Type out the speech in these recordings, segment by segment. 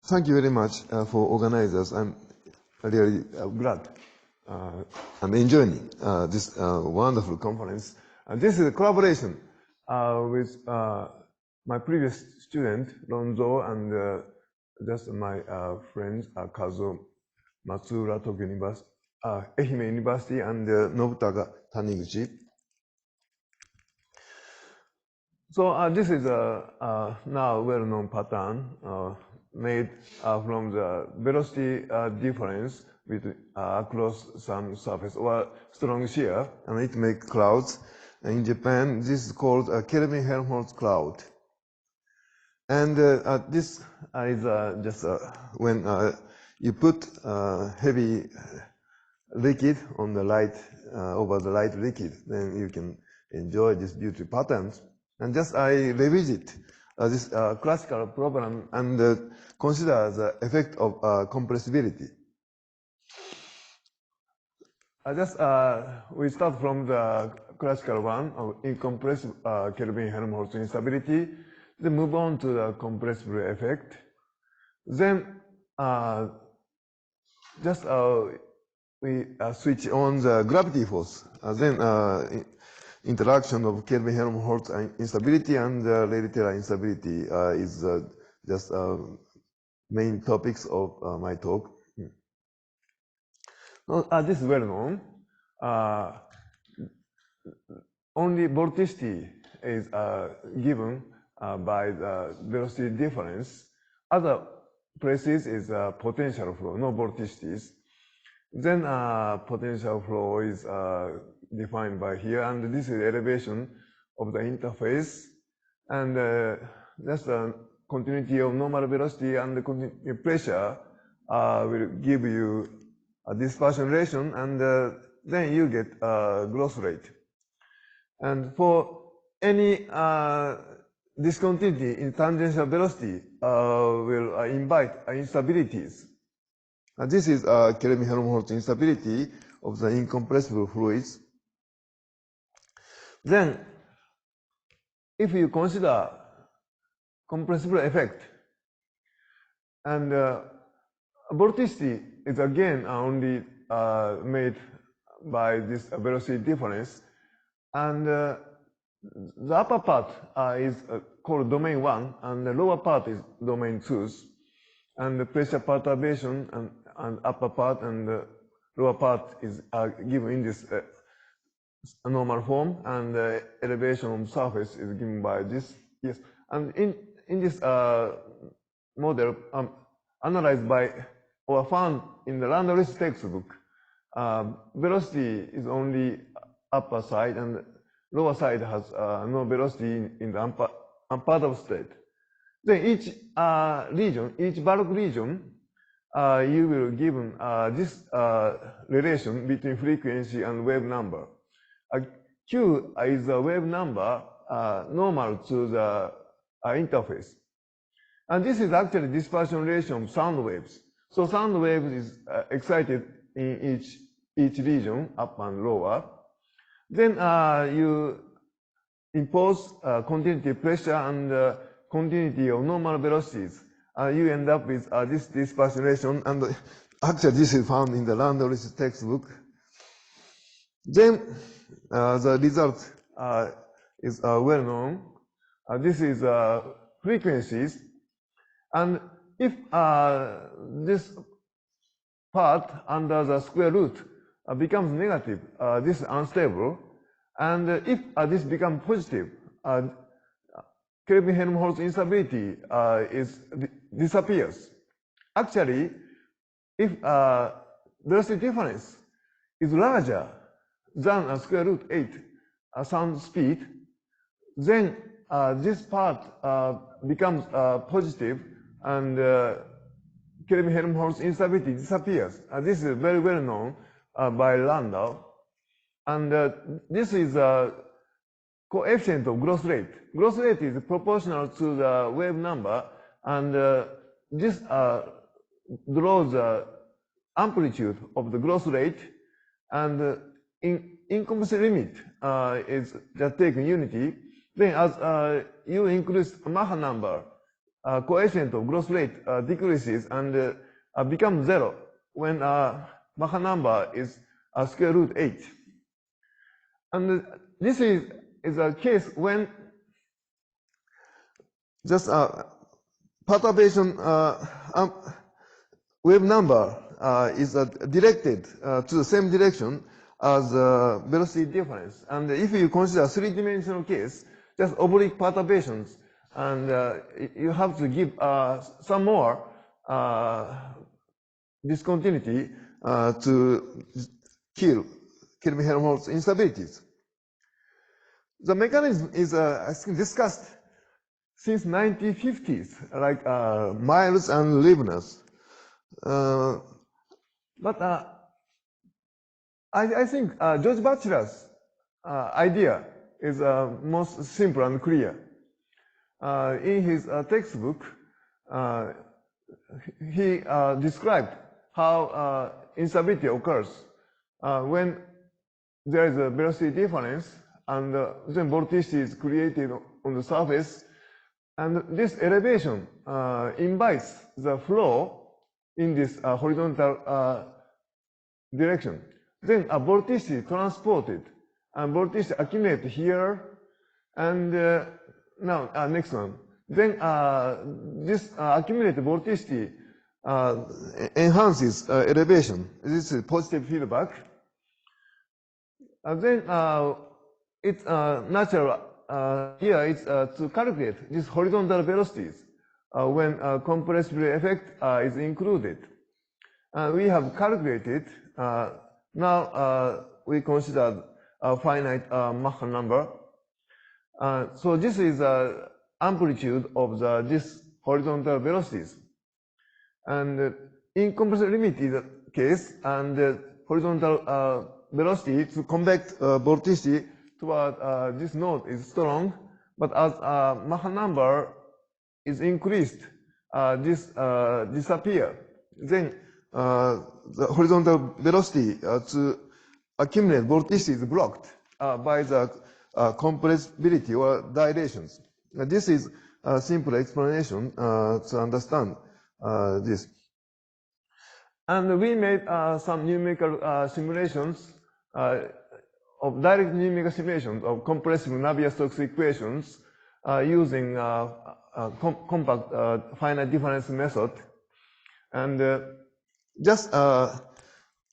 Thank you very much for organizers. I'm really glad and enjoying this wonderful conference. And this is a collaboration with my previous student, Ronzo, and just my friends, Kazuo Matsuura, Tokyo University, Ehime University, and Nobutaka Taniguchi. So this is a now well-known pattern made from the velocity difference with across some surface or strong shear, and it makes clouds. In Japan, this is called a Kelvin-Helmholtz cloud. And this is just when you put heavy liquid on the light over the light liquid, then you can enjoy these beautiful patterns. And just I revisit this classical problem and consider the effect of compressibility. We start from the classical one of incompressible Kelvin-Helmholtz instability, then move on to the compressible effect. Then we switch on the gravity force. Then interaction of Kelvin-Helmholtz instability and Rayleigh-Taylor instability is just main topics of my talk. This is well known. Only vorticity is given by the velocity difference. Other places is potential flow, no vorticities. Then potential flow is defined by here, and this is elevation of the interface, and that's the continuity of normal velocity, and the pressure will give you a dispersion relation, and then you get growth rate. And for any discontinuity in tangential velocity will invite instabilities. This is Kelvin-Helmholtz instability of the incompressible fluids. Then, if you consider compressible effect, and vorticity is again only made by this velocity difference, and the upper part is called domain 1, and the lower part is domain 2, and the pressure perturbation and upper part and the lower part is given in this normal form, and the elevation of surface is given by this. Yes, and in this model analyzed by or found in the Landauer's textbook, velocity is only upper side, and lower side has no velocity in the unperturbed state. Then each region, each bulk region, you will given this relation between frequency and wave number. Q is the wave number normal to the interface. And this is actually dispersion relation of sound waves. So sound waves is excited in each region, up and lower. Then you impose continuity pressure and continuity of normal velocities. You end up with this dispersion relation, and actually this is found in the Landauer's textbook. Then the result is well known. This is frequencies, and if this part under the square root becomes negative, this is unstable, and if this becomes positive, Kelvin-Helmholtz instability disappears. Actually, if velocity difference is larger than a square root 8 sound speed, then this part becomes positive, and Kelvin-Helmholtz instability disappears. This is very well known by Landau, and this is a coefficient of growth rate. Growth rate is proportional to the wave number, and this draws the amplitude of the growth rate, and incompressible limit is just taken unity. Then as you increase Mach number, coefficient of growth rate decreases and becomes 0 when Mach number is square root 8. And this is a case when just perturbation wave number is directed to the same direction as velocity difference. And if you consider three-dimensional case, just oblique perturbations, and you have to give some more discontinuity to kill Kelvin-Helmholtz instabilities. The mechanism is, I think, discussed since 1950s, like Miles and Leibniz. But I think George Batchelor's idea is most simple and clear. In his textbook, he described how instability occurs when there is a velocity difference and then vorticity is created on the surface, and this elevation invites the flow in this horizontal direction. Then a vorticity transported, and vorticity accumulate here, and now next one. Then this accumulated vorticity enhances elevation. This is positive feedback. Then it's natural here it's to calculate these horizontal velocities when compressibility effect is included. We have calculated. Now we consider a finite Mach number. So this is the amplitude of this horizontal velocities. And in compressibility limit is the case, and horizontal velocity to convect vorticity toward this node is strong, but as Mach number is increased, this disappear. Then the horizontal velocity to accumulate vorticity is blocked by the compressibility or dilations. This is a simple explanation to understand this. And we made some numerical simulations of direct numerical simulations of compressible Navier-Stokes equations using compact finite difference method. And just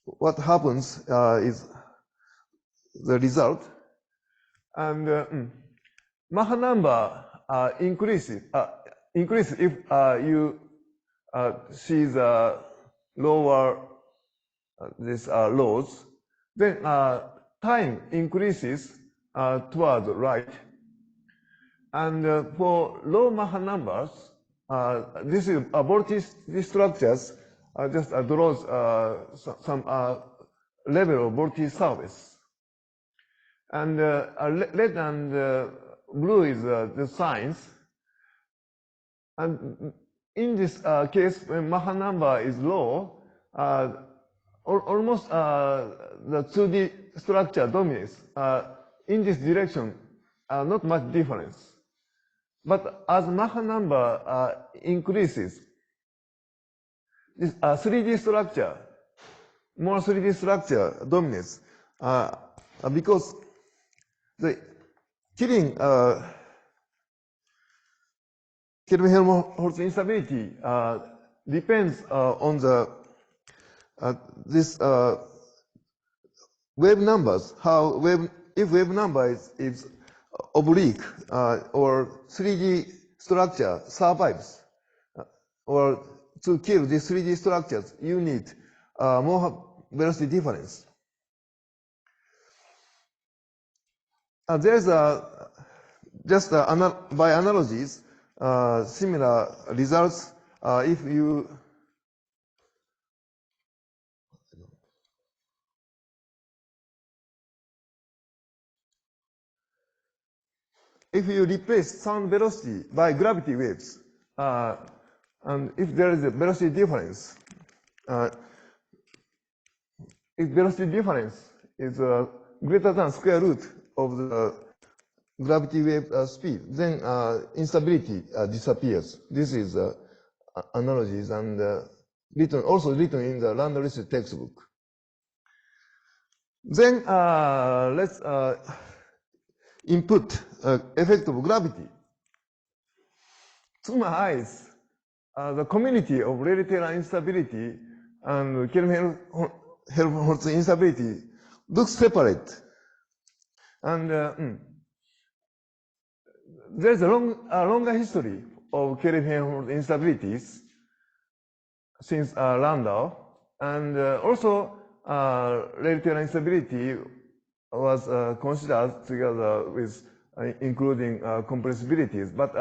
what happens is the result. And Mach number increases if you see the lower these loads. Then time increases toward the right. And for low Mach numbers, this is these structures just draws some level of vortice surface. And red and blue is the signs. And in this case, when Mach number is low, almost the 2D structure dominates. In this direction, not much difference. But as Mach number increases, this 3D structure, more 3D structure dominates because the killing Kelvin-Helmholtz instability depends on the this wave numbers. How if wave number is oblique or 3D structure survives, or to kill these 3D structures, you need more velocity difference. There's just by analogies similar results if you replace sound velocity by gravity waves, and if there is a velocity difference, if velocity difference is greater than square root of the gravity wave speed, then instability disappears. This is analogies and also written in the Landreth textbook. Then let's input effect of gravity. To my eyes, the community of Rayleigh-Taylor instability and Kelvin-Helmholtz instability looks separate. And there's a longer history of Kelvin-Helmholtz instabilities since Landau, and also Rayleigh-Taylor instability was considered together with including compressibilities, but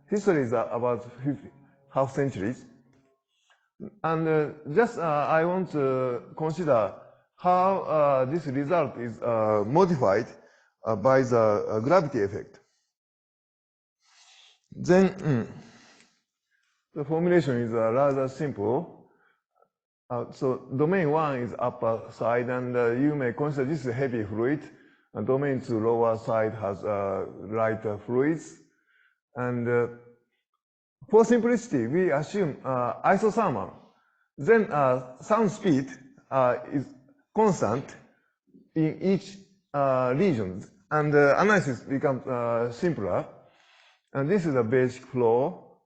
history is about half centuries. And just I want to consider how this result is modified by the gravity effect. Then the formulation is rather simple. So domain 1 is upper side, and you may consider this is a heavy fluid. And domain 2 lower side has lighter fluids. And for simplicity, we assume isothermal. Then sound speed is constant in each region, and analysis becomes simpler. And this is a basic flow,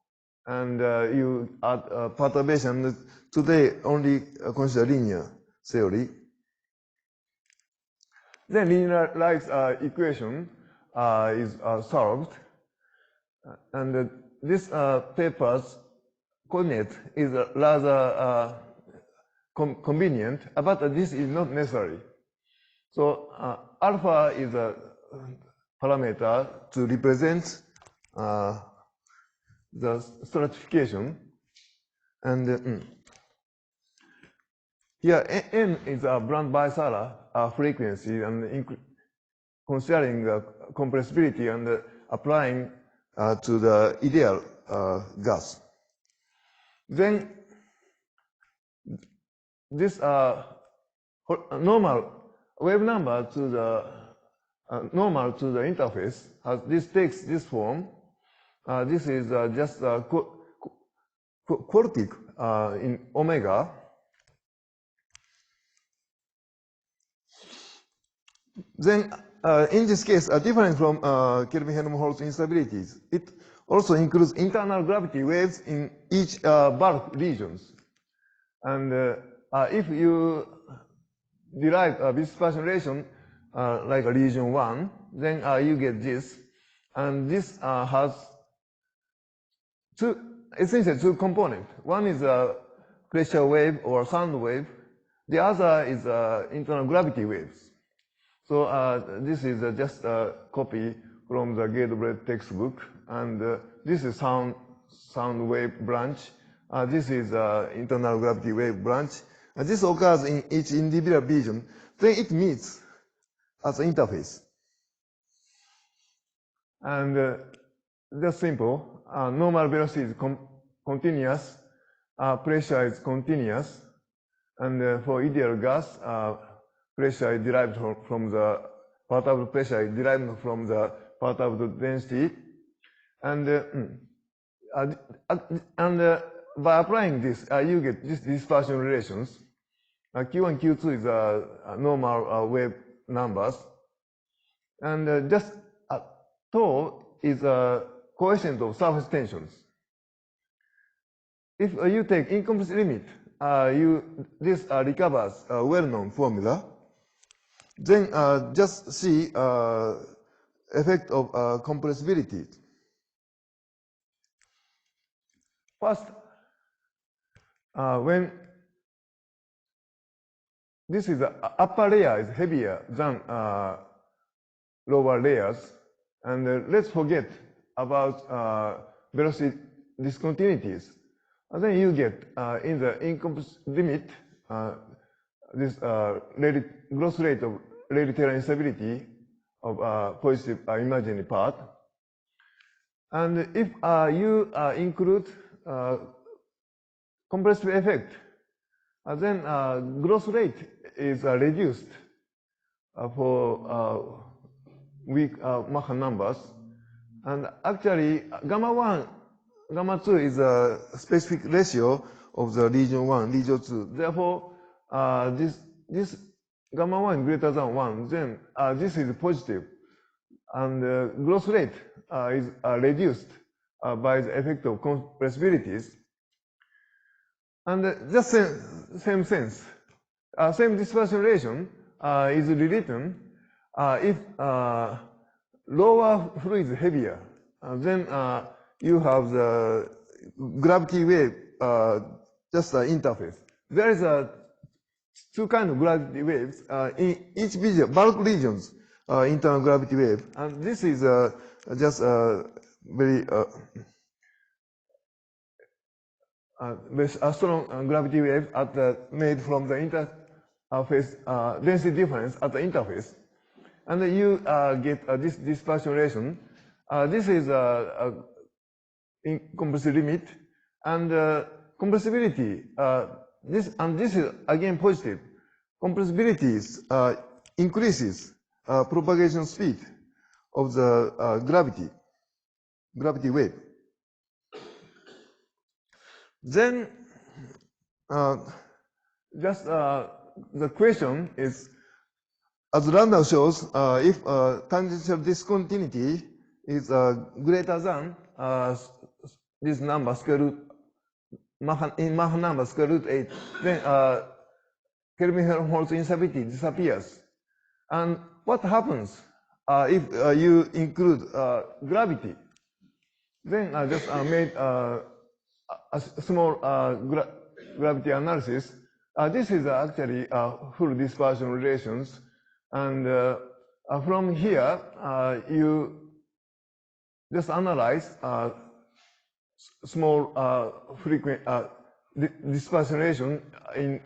and you add perturbation. Today, only consider linear theory. Then linearized equation is solved, and this paper's coordinate is rather convenient, but this is not necessary. So alpha is a parameter to represent the stratification, and here n is a Brand-Weisser frequency, and considering compressibility and applying to the ideal gas. Then this normal wave number to the normal to the interface this takes this form. This is just quartic in omega. Then in this case, different from Kelvin-Helmholtz instabilities, it also includes internal gravity waves in each bulk regions. And if you derive a dispersion relation like a region 1, then you get this. And this has essentially two components. One is a pressure wave or sound wave. The other is internal gravity waves. So this is just a copy from the Gatebread textbook, and this is sound wave branch. This is internal gravity wave branch. And this occurs in each individual region. Then it meets as an interface. And that's simple. Normal velocity is continuous. Pressure is continuous. And for ideal gas, pressure is derived from the particle pressure is derived from the particle density, and by applying this, you get this dispersion relations. Q1, Q2 is normal wave numbers, and just tau is a coefficient of surface tensions. If you take incomplete limit, this recovers a well-known formula. Then just see effect of compressibility. First, when this is the upper layer is heavier than lower layers, and let's forget about velocity discontinuities. And then you get in the incomplete limit this growth rate of Rayleigh-Taylor instability of positive imaginary part. And if you include compressive effect, then growth rate is reduced for weak Mach numbers. And actually, gamma 1, gamma 2 is a specific ratio of the region 1, region 2. Therefore, this gamma 1 greater than 1, then this is positive. And growth rate is reduced by the effect of compressibilities. And just same sense, same dispersion relation is rewritten if lower fluid is heavier, then you have the gravity wave, just the interface. There is two kinds of gravity waves in each region, bulk regions, internal gravity wave, and this is just a very strong gravity wave made from the interface density difference at the interface, and you get this dispersion relation. This is in compressibility limit, and compressibility. This is again positive. Compressibility increases propagation speed of the gravity wave. Then, just the question is, as Landau shows, if tangential discontinuity is greater than this number square root in Mach number square root 8, then Kelvin-Helmholtz instability disappears. And what happens if you include gravity? Then I just made a small gravity analysis. This is actually full dispersion relations, and from here you just analyze small dispersion relation in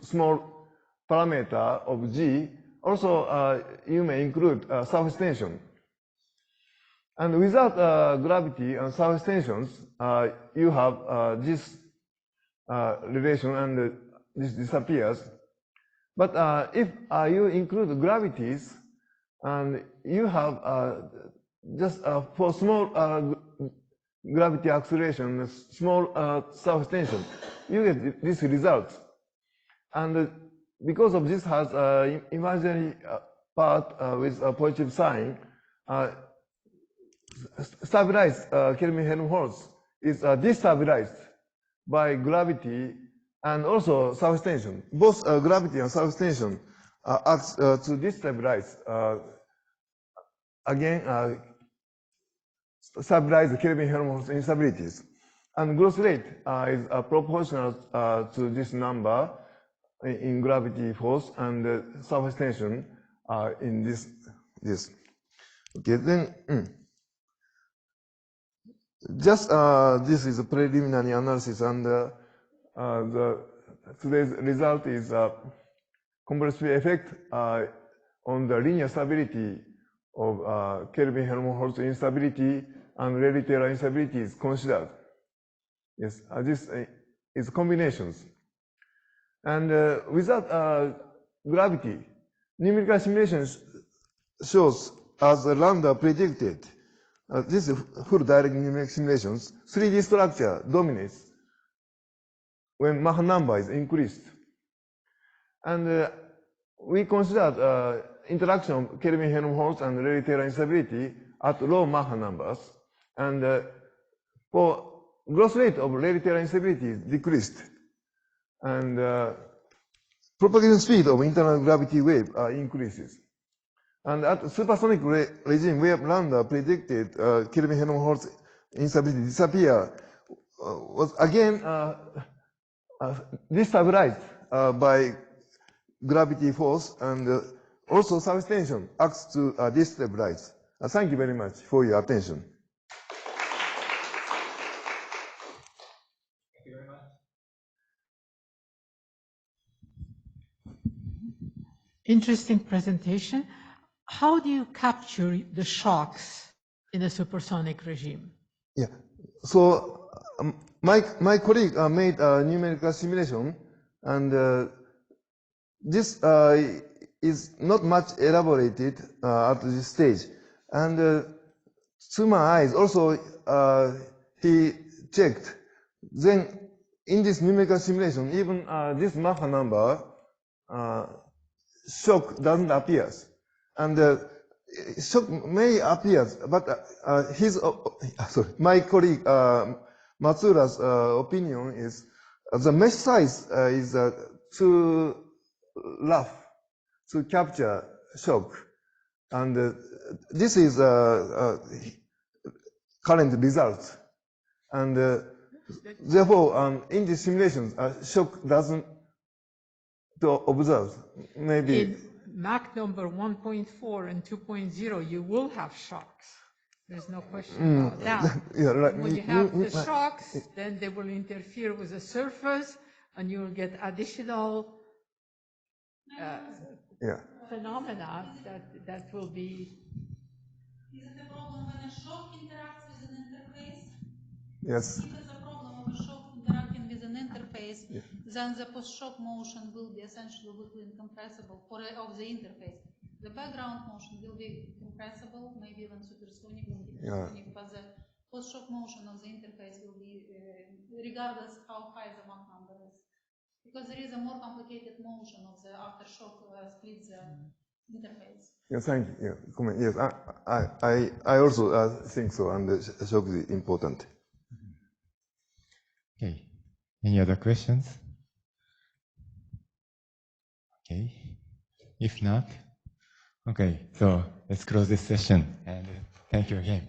small parameter of G. Also, you may include surface tension. And without gravity and surface tensions, you have this relation, and this disappears. But if you include gravities, and you have just for small gravity acceleration, small surface tension, you get this result. And because of this has imaginary part with a positive sign, stabilized Kelvin-Helmholtz is destabilized by gravity and also surface tension. Both gravity and surface tension acts to destabilize, again, stabilize the Kelvin-Helmholtz instabilities. And growth rate is proportional to this number in gravity force and surface tension in this. Okay, then just this is a preliminary analysis, and today's result is compressibility effect on the linear stability of Kelvin-Helmholtz instability and Rayleigh-Taylor instability is considered. Yes, this is combinations. And without gravity, numerical simulations shows, as Landau predicted, this is full direct numerical simulations, 3D structure dominates when Mach number is increased. And we considered interaction of Kelvin-Helmholtz and Rayleigh-Taylor instability at low Mach numbers. And for growth rate of Rayleigh-Taylor instability is decreased. And propagation speed of internal gravity wave increases. And at supersonic regime, where Landau predicted Kelvin-Helmholtz instability disappear, was again destabilized by gravity force, and also surface tension acts to destabilize. Thank you very much for your attention. Thank you very much. Interesting presentation. How do you capture the shocks in a supersonic regime? Yeah. So my colleague made a numerical simulation, and this is not much elaborated at this stage. And to my eyes, also he checked. Then in this numerical simulation, even this Mach number, shock doesn't appear. And shock may appear, but my colleague Matsura's opinion is the mesh size is too rough to capture shock. And this is current result. And therefore, in the simulations, shock doesn't to observe. Maybe in Mach number 1.4 and 2.0, you will have shocks. There's no question about that. Yeah, right. When you have the shocks, then they will interfere with the surface, and you will get additional phenomena that will be. Is it a problem when a shock interacts with an interface? Yes. If it's a problem of a shock interacting with an interface, then the post-shock motion will be essentially weakly incompressible of the interface. The background motion will be compressible, maybe even supersonic, but the post-shock motion of the interface will be regardless how high the Mach number is. Because there is a more complicated motion of the aftershock splits the interface. Yeah, thank you. Yeah, comment. Yes, I also think so, and the shock is important. Okay. Any other questions? Okay. If not, okay. So let's close this session, and thank you again.